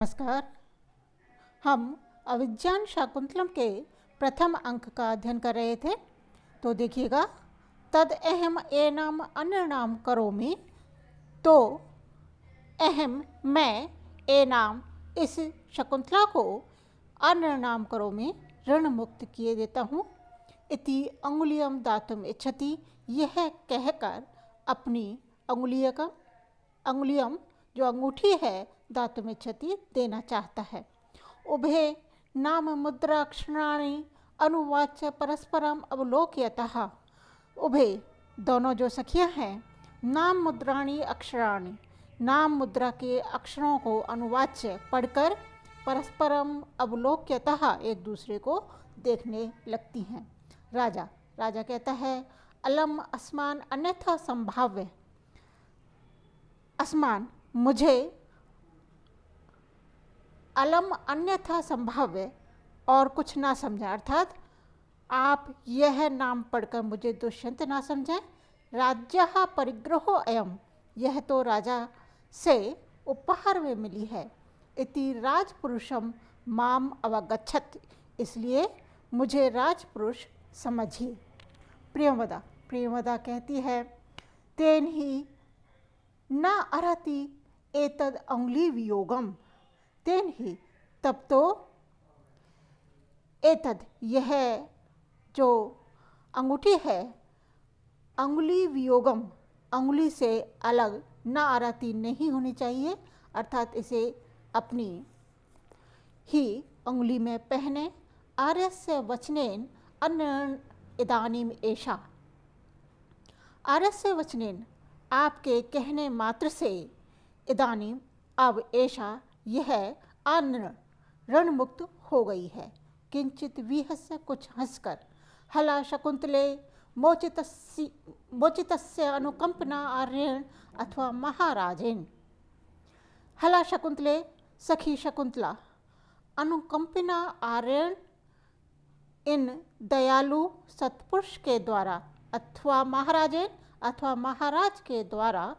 नमस्कार। हम अभिज्ञान शाकुंतलम के प्रथम अंक का अध्ययन कर रहे थे। तो देखिएगा, तद अहम एनाम अन्यनाम करोमि। तो अहम मैं एनाम इस शकुंतला को अन्यनाम करोमि ऋण मुक्त किए देता हूँ। इति अंगुलियम दातुम इच्छति, यह कहकर अपनी अंगुलियम जो अंगूठी है दातुम इच्छति देना चाहता है। उभे नाम मुद्राक्षराणि अनुवाच्य परस्परम अवलोक्यतः। उभे दोनों जो सखियां हैं, नाम मुद्राणी अक्षराणि नाम मुद्रा के अक्षरों को अनुवाच्य पढ़कर परस्परम अवलोक्यतः एक दूसरे को देखने लगती हैं। राजा कहता है, अलम अस्मान अन्यथा संभाव्य। अस्मान मुझे, अलम अन्यथा संभाव्य और कुछ ना समझा, अर्थात आप यह नाम पढ़कर मुझे दुष्यंत ना समझें। राज्यः परिग्रहो अयम, यह तो राजा से उपहार में मिली है। इति राजपुरुषम माम अवगच्छत, इसलिए मुझे राजपुरुष समझिए। प्रियमदा कहती है, तेन ही न अर्हति एतद अंगुली वियोगम। तेन ही, तब तो एतद यह जो अंगूठी है, अंगुली वियोगम अंगुली से अलग न अर्हति नहीं होनी चाहिए, अर्थात इसे अपनी ही अंगुली में पहने। आर्यस्य वचनेन अन्य इदानीम एषा। आर्यस्य वचनेन आपके कहने मात्र से, इदानीम अब, एषा यह, अन्न ऋण मुक्त हो गई है। किंचित विहस्य कुछ हंसकर, हला शकुंतले मोचितस्य अनुकंपना आर्यण अथवा महाराजेन। हला शकुंतले, सखी शकुंतला, अनुकंपना आर्यण इन दयालु सत्पुरुष के द्वारा, अथवा महाराजेन अथवा महाराज के द्वारा,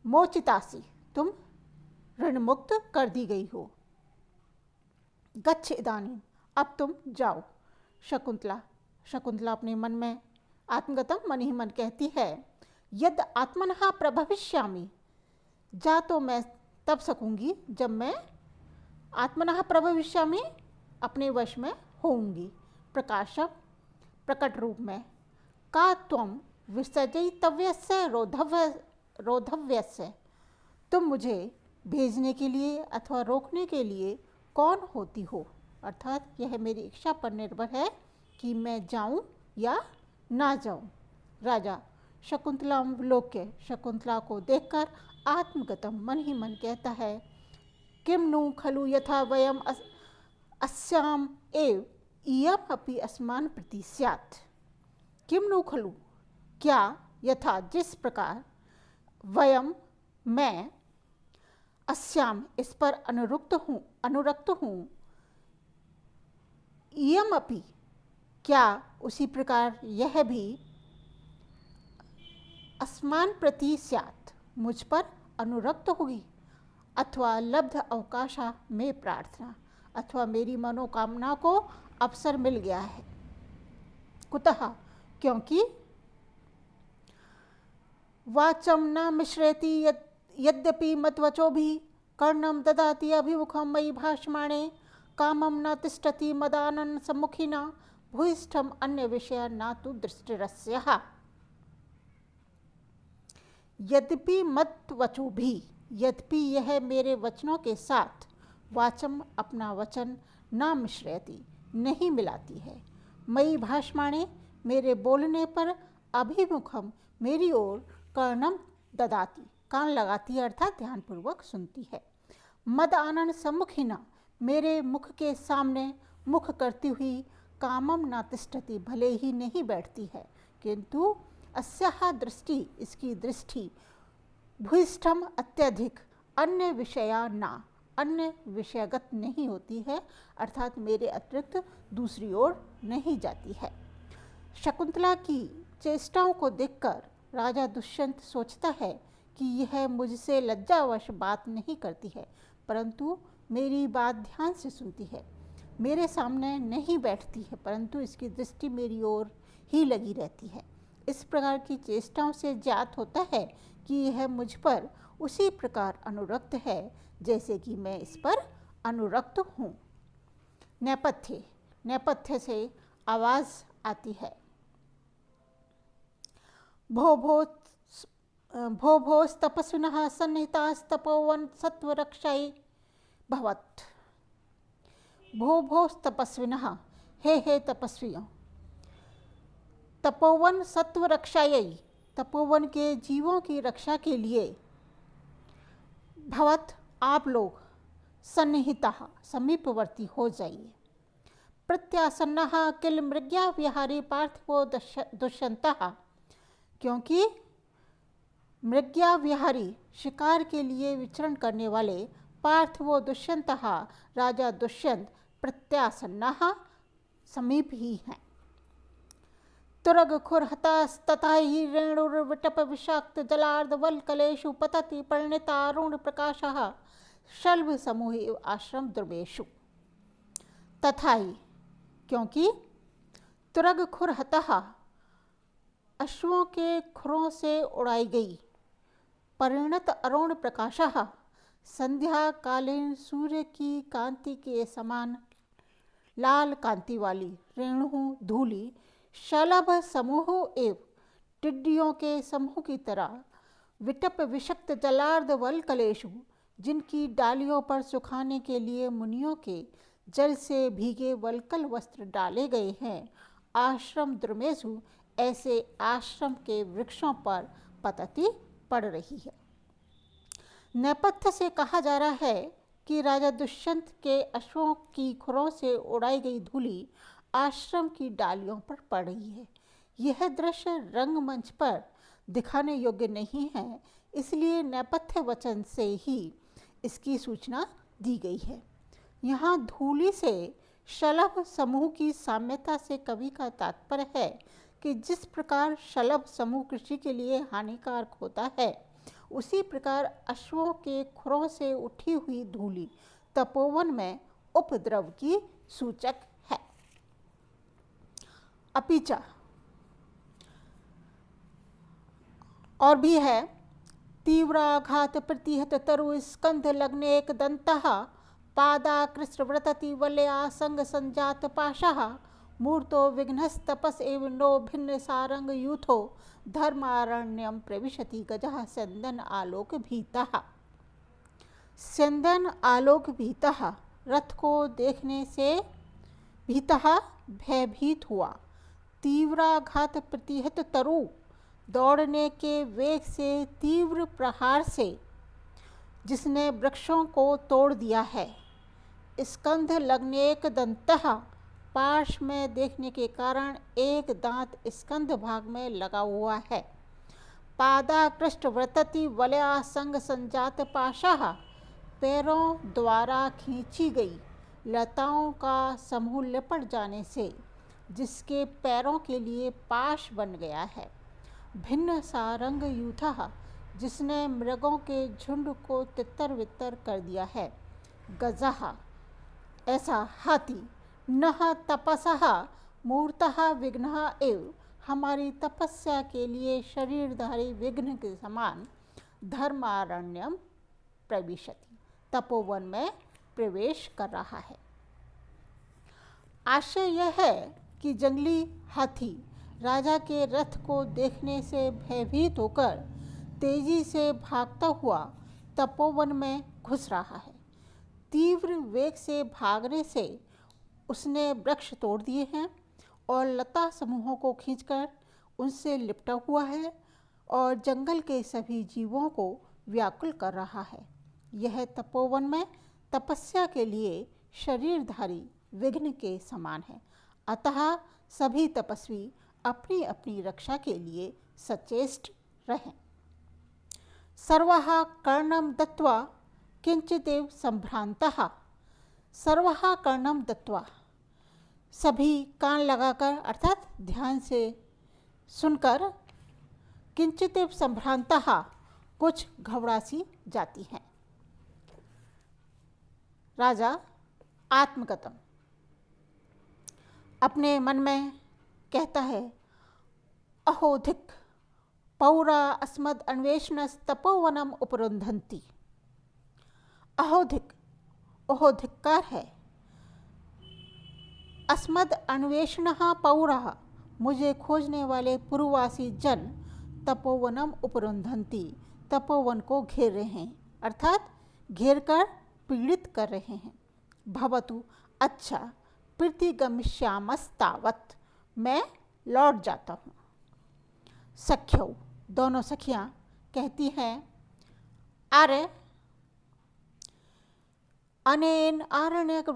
मोचितासी तुम ऋण मुक्त कर दी गई हो। गच्छ इदानीम, अब तुम जाओ। शकुंतला अपने मन में आत्मगतम मन ही मन कहती है, यद आत्मनः प्रभविष्यामि, जा तो मैं तब सकूंगी जब मैं आत्मनः प्रभविष्यामि अपने वश में होऊंगी। प्रकाशम प्रकट रूप में, का त्वं विसर्जयितव्यस्य रोधव्यस्य, तुम मुझे भेजने के लिए अथवा रोकने के लिए कौन होती हो, अर्थात यह मेरी इच्छा पर निर्भर है कि मैं जाऊं या ना जाऊं। राजा शकुंतलावलोक्य, शकुंतला को देखकर आत्मगतम मन ही मन कहता है, किम नु खलु यथा वयम अस्याम एव इयम अपि अस्मान प्रति स्यात्। किम नु खलु, क्या, यथा जिस प्रकार, वयम मैं, अस्याम इस पर अनुरक्त हूँ, इयम अपि क्या उसी प्रकार यह भी, अस्मान प्रति स्यात् मुझ पर अनुरक्त होगी। अथवा लब्ध अवकाशा में प्रार्थना, अथवा मेरी मनोकामना को अवसर मिल गया है। कुतः, क्योंकि वाचम न मिश्रयति यद्यपि मद्वचोभिः कर्णम ददाति अभिमुखम मयि भाषमाणे, कामम न तिष्ठति मदानन सम्मुखिना भूयिष्ठम अन्य विषय न तु दृष्टिरस्यः। यद्यपि मद्वचोभिः, यद्यपि यह मेरे वचनों के साथ, वाचम अपना वचन, न मिश्रयति नहीं मिलाती है, मयि भाषमाणे मेरे बोलने पर, अभिमुखम मेरी ओर, कर्णम ददाति कान लगाती है, अर्थात ध्यानपूर्वक सुनती है। मद आनंद सम्मुखिना मेरे मुख के सामने मुख करती हुई, कामम न तिष्ठति भले ही नहीं बैठती है, किंतु अस्याः दृष्टि इसकी दृष्टि, भूयिष्ठम अत्यधिक, अन्य विषया ना अन्य विषयगत नहीं होती है, अर्थात मेरे अतिरिक्त दूसरी ओर नहीं जाती है। शकुंतला की चेष्टाओं को देखकर राजा दुष्यंत सोचता है कि यह मुझसे लज्जावश बात नहीं करती है, परंतु मेरी बात ध्यान से सुनती है। मेरे सामने नहीं बैठती है, परंतु इसकी दृष्टि मेरी ओर ही लगी रहती है। इस प्रकार की चेष्टाओं से ज्ञात होता है कि यह मुझ पर उसी प्रकार अनुरक्त है जैसे कि मैं इस पर अनुरक्त हूँ। नेपथ्य, नेपथ्य से आवाज़ आती है। भो भोस्तपस्विनः सन्निहितास्तपोवन सत्वरक्षायै भवत्। भोस्तपस्विनः, हे तपस्वियों, तपोवन सत्वरक्षायै, तपोवन के जीवों की रक्षा के लिए, भवत्, आप लोग, सन्निहितः, समीपवर्ती हो जाइए। प्रत्यासन्नः किल मृग्या विहारी पार्थिवो दुष्यन्तः, क्योंकि मृग्या विहारी, शिकार के लिए विचरण करने वाले, पार्थिवो दुष्यन्तः, राजा दुष्यंत, प्रत्यासन्नः, समीप ही हैं। तुरग खुरहतस्तथा ही रेणुर्विटप विषाक्त जलार्धवल्कलेषु पतति परिणतारुण प्रकाशः शल्भ समूह आश्रम द्रवेशु। तथा ही, क्योंकि तुरग खुरहतः, अश्वों के खुरों से उड़ाई गई, परिणत अरुण प्रकाशः, संध्या कालीन सूर्य की कांति के समान लाल कांति वाली रेणु धूलि, शलभ समूह एवं टिड्डियों के समूह की तरह, विटप विषक्त जलार्ध वल्कलेषु, जिनकी डालियों पर सुखाने के लिए मुनियों के जल से भीगे वल्कल वस्त्र डाले गए हैं, आश्रम द्रुमेषु, ऐसे आश्रम के वृक्षों पर पतती पड़ रही है। नेपथ्य से कहा जा रहा है कि राजा दुष्यंत के अश्वों की खुरों से उड़ाई गई धूलि आश्रम की डालियों पर पड़ रही है। यह दृश्य रंगमंच पर दिखाने योग्य नहीं है, इसलिए नेपथ्य वचन से ही इसकी सूचना दी गई है। यहाँ धूलि से शलभ समूह की साम्यता से कवि का तात्पर्य है कि जिस प्रकार शलभ समूह कृषि के लिए हानिकारक होता है, उसी प्रकार अश्वों के खुरों से उठी हुई धूलि तपोवन में उपद्रव की सूचक है। अपिचा, और भी है, तीव्राघात प्रतिहत तरु स्कंध लग्नेक दंतः पादाकृष्ट व्रतति वलया संग संजात पाशः मूर्तो विघ्नस्तपस एव नो भिन्न सारंग यूथो धर्मारण्यम प्रविशति गजः स्यंदन आलोक भीतः। स्यंदन आलोक भीतः, रथ को देखने से भीतः, भयभीत हुआ। तीव्राघात प्रतिहत तरु, दौड़ने के वेग से, तीव्र प्रहार से, जिसने वृक्षों को तोड़ दिया है। स्कंध लगनेक दंतः, पार्श्व में देखने के कारण एक दांत स्कंध भाग में लगा हुआ है। पादाकृष्ट व्रतति वलया संग संजात पाशः, पैरों द्वारा खींची गई लताओं का समूह लिपट जाने से जिसके पैरों के लिए पाश बन गया है। भिन्न सारंग यूथः, जिसने मृगों के झुंड को तितर वितर कर दिया है। गजः, ऐसा हाथी। नह तपसः मूर्तः विघ्नः एव, हमारी तपस्या के लिए शरीरधारी विघ्न के समान। धर्मारण्यम प्रविशति, तपोवन में प्रवेश कर रहा है। आशय यह है कि जंगली हाथी राजा के रथ को देखने से भयभीत होकर तेजी से भागता हुआ तपोवन में घुस रहा है। तीव्र वेग से भागने से उसने वृक्ष तोड़ दिए हैं और लता समूहों को खींचकर उनसे लिपटा हुआ है और जंगल के सभी जीवों को व्याकुल कर रहा है। यह तपोवन में तपस्या के लिए शरीरधारी विघ्न के समान है। अतः सभी तपस्वी अपनी अपनी रक्षा के लिए सचेष्ट रहें। सर्वः कर्णम दत्वा किंचिदेव संभ्रांतः, सर्वः कर्णम दत्वा, सभी कान लगाकर अर्थात ध्यान से सुनकर, किंचिदेव संभ्रांतः, कुछ घबरा सी जाती हैं। राजा आत्मकथन अपने मन में कहता है, अहोधिक पौरा अस्मद अन्वेषणस तपोवनम उपरुंधंती। अहोधिक, ओहो धिक्कार है। अस्मद अन्वेषण पौरा, मुझे खोजने वाले पूर्ववासी जन तपोवनम उपरुंधंती, तपोवन को घेर रहे हैं, अर्थात घेर कर पीड़ित कर रहे हैं। भवतु, अच्छा, प्रतिगमिष्यामस्तावत्, मैं लौट जाता हूँ। सख्यौ, दोनों सखियाँ कहती हैं, आर्य अनेन आरण्यक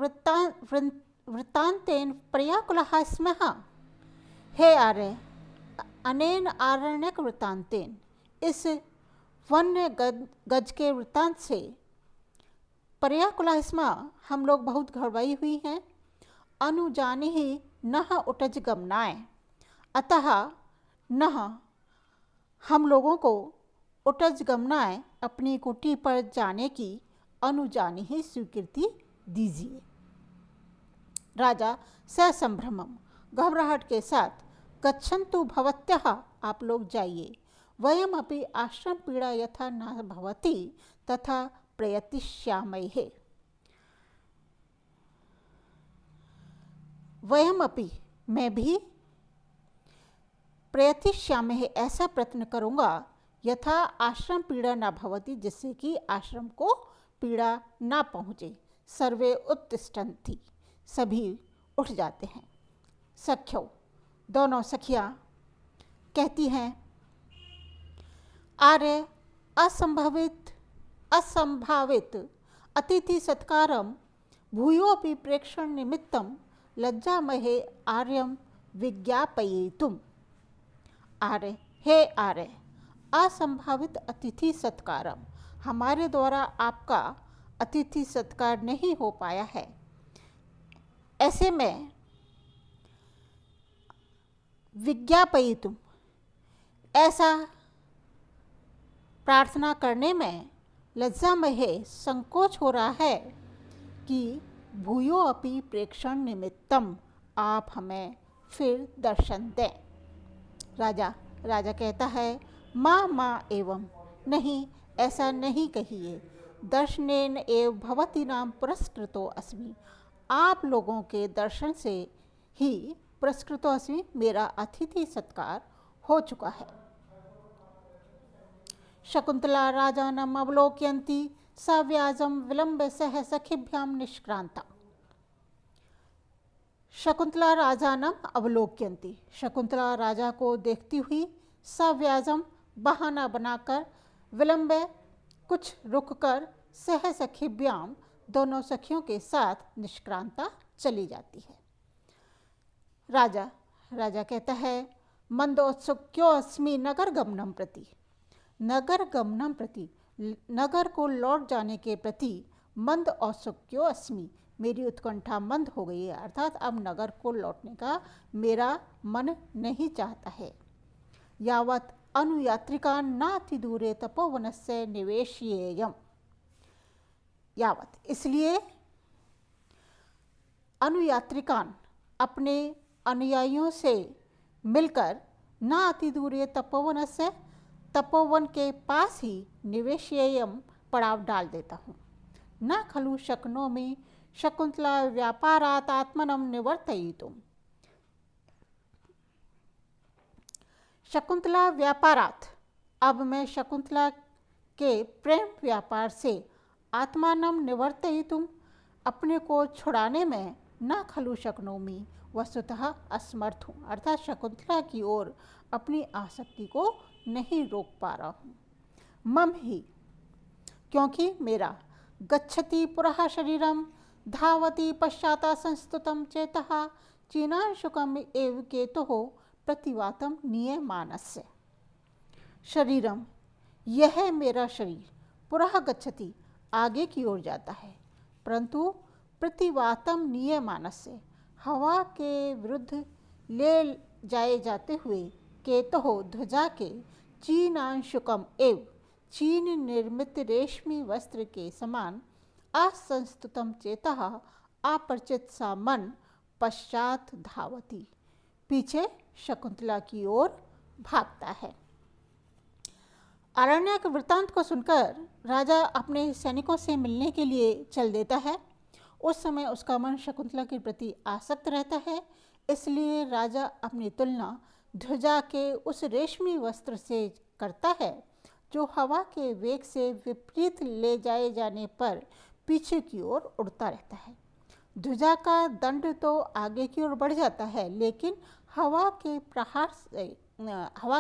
वृत्तान्तेन पर्याकुलः स्मः। हे आर्य, अनेन आरण्यक वृत्तान्तेन, इस वन्य गज के वृत्तांत से पर्याकुलः स्मः, हम लोग बहुत घबराई हुई हैं। अनुजानि ही नह उटज गमनाय, अतः नह, हम लोगों को उटज गमनाय, अपनी कुटी पर जाने की अनुजानि ही स्वीकृति दीजिए। राजा ससंभ्रमम, घबराहट के साथ, गच्छन्तु भवत्यः, आप लोग जाइए। वयम अपि आश्रम पीड़ा यथा न भवति तथा प्रयतिष्यामहे। वयम अपि, मैं भी, प्रयतिष्यामहे, ऐसा प्रयत्न करूँगा, यथा आश्रम पीड़ा न भवति, जिससे कि आश्रम को पीड़ा ना पहुँचे। सर्वे उत्तिष्ठन्ति, सभी उठ जाते हैं। सख्यौ, दोनों सखियाँ कहती हैं, आर्य असंभावित अतिथि सत्कारम भूयोपि प्रेक्षण निमित्तम लज्जामहे आर्यम विज्ञापयितुम। आर्य, हे आर्य, असंभावित अतिथि सत्कारम, हमारे द्वारा आपका अतिथि सत्कार नहीं हो पाया है, ऐसे में विज्ञापयितुम, ऐसा प्रार्थना करने में लज्जामहे, संकोच हो रहा है कि भूयो अपि प्रेक्षण निमित्तम, आप हमें फिर दर्शन दें। राजा कहता है, माँ एवं, नहीं, ऐसा नहीं कहिए। दर्शनेन एव भवती नाम पुरस्कृतो अस्मि, आप लोगों के दर्शन से ही पुरस्कृतो अस्मि, मेरा अतिथि सत्कार हो चुका है। शकुंतला राजानम अवलोकयन्ती सव्याजम विलंब सह सखिभ्याम निष्क्रांता। शकुंतला राजानम अवलोकयन्ती, शकुंतला राजा को देखती हुई, सव्याजम, बहाना बनाकर, विलंब, कुछ रुककर, सह सखिभ्याम, दोनों सखियों के साथ निष्क्रांता चली जाती है। राजा कहता है, मंदोत्सुक्यो अस्मि नगर गमनम प्रति, नगर गमनम प्रति, नगर को लौट जाने के प्रति, मंद औत्सुक्यो अस्मि, मेरी उत्कंठा मंद हो गई है, अर्थात अब नगर को लौटने का मेरा मन नहीं चाहता है। यावत अनुयात्रिका नाति दूरे तपोवनस्य निवेशयेयम, यावत, इसलिए अनुयात्रिकान, अपने अनुयायियों से मिलकर, ना अति दूरे तपोवनस्य, तपोवन के पास ही, निवेशयेयम, पड़ाव डाल देता हूँ। न खलु शक्नोमि शकुंतला व्यापारात् आत्मनं निवर्तयितुम्, शकुंतला व्यापारात्, अब मैं शकुंतला के प्रेम व्यापार से, आत्मानं निवर्तयितुम्, अपने को छुड़ाने में, न खलु शक्नोमि, वस्तुतः असमर्थ हूँ, अर्थात शकुंतला की ओर अपनी आसक्ति को नहीं रोक पा रहा हूँ। मम ही, क्योंकि मेरा, गच्छति पुरः शरीरम, धावति पश्चाता संस्तुतं चेतः, चीनांशुकम एव केतुः प्रतिवातम नीयमानस्य। शरीरम, यह मेरा शरीर, पुरः गच्छति, आगे की ओर जाता है, परंतु प्रतिवातम नीयमानस्य, हवा के विरुद्ध ले जाए जाते हुए, केतुः, ध्वजा के, चीनांशुकम एव, चीन निर्मित रेशमी वस्त्र के समान, असंस्तुतं चेतः अपरिचित सा मन पश्चात धावती, पीछे शकुंतला की ओर भागता है। आरण्यक वृत्तांत को सुनकर राजा अपने सैनिकों से मिलने के लिए चल देता है। उस समय उसका मन शकुंतला के प्रति आसक्त रहता है, इसलिए राजा अपनी तुलना ध्वजा के उस रेशमी वस्त्र से करता है जो हवा के वेग से विपरीत ले जाए जाने पर पीछे की ओर उड़ता रहता है। ध्वजा का दंड तो आगे की ओर बढ़ जाता है, लेकिन हवा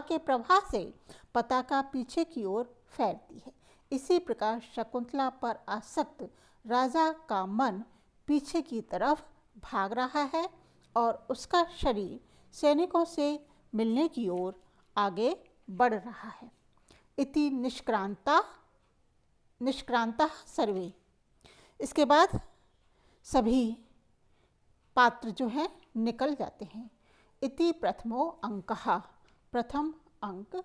के प्रवाह से पताका पीछे की ओर फैलती है। इसी प्रकार शकुंतला पर आसक्त राजा का मन पीछे की तरफ भाग रहा है और उसका शरीर सैनिकों से मिलने की ओर आगे बढ़ रहा है। इति निष्क्रांता सर्वे। इसके बाद सभी पात्र जो हैं निकल जाते हैं। इति प्रथमो अंकः, प्रथम अंक